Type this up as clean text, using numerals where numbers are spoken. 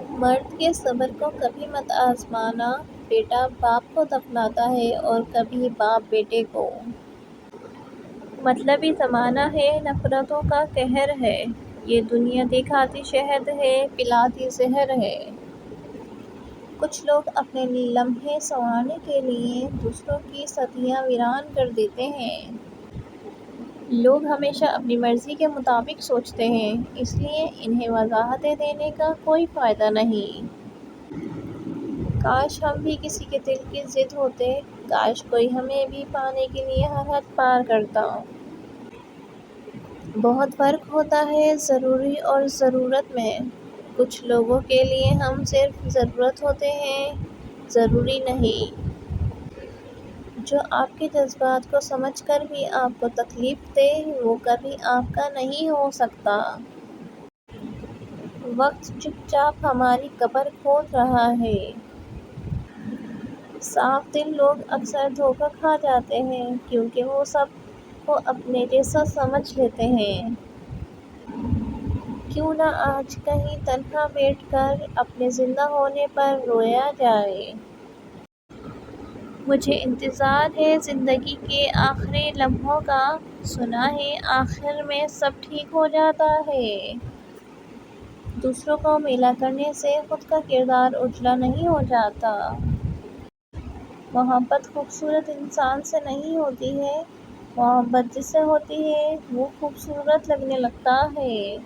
مرد کے صبر کو کبھی مت آزمانا، بیٹا باپ کو دفناتا ہے اور کبھی باپ بیٹے کو۔ مطلبی زمانہ ہے، نفرتوں کا قہر ہے، یہ دنیا دکھاتی شہد ہے، پلاتی زہر ہے۔ کچھ لوگ اپنے لمحے سنوارنے کے لیے دوسروں کی صدیاں ویران کر دیتے ہیں۔ لوگ ہمیشہ اپنی مرضی کے مطابق سوچتے ہیں، اس لیے انہیں وضاحتیں دینے کا کوئی فائدہ نہیں۔ کاش ہم بھی کسی کے دل کی ضد ہوتے، کاش کوئی ہمیں بھی پانے کے لیے ہر حد پار کرتا۔ بہت فرق ہوتا ہے ضروری اور ضرورت میں۔ کچھ لوگوں کے لیے ہم صرف ضرورت ہوتے ہیں، ضروری نہیں۔ جو آپ کے جذبات کو سمجھ کر بھی آپ کو تکلیف دے، وہ کبھی آپ کا نہیں ہو سکتا۔ وقت چپ چاپ ہماری قبر کھود رہا ہے۔ صاف دل لوگ اکثر دھوکا کھا جاتے ہیں، کیونکہ وہ سب کو اپنے جیسا سمجھ لیتے ہیں۔ کیوں نہ آج کہیں تنہا بیٹھ کر اپنے زندہ ہونے پر رویا جائے۔ مجھے انتظار ہے زندگی کے آخری لمحوں کا، سنا ہے آخر میں سب ٹھیک ہو جاتا ہے۔ دوسروں کو میلا کرنے سے خود کا کردار اجلا نہیں ہو جاتا۔ محبت خوبصورت انسان سے نہیں ہوتی ہے، محبت جس سے ہوتی ہے وہ خوبصورت لگنے لگتا ہے۔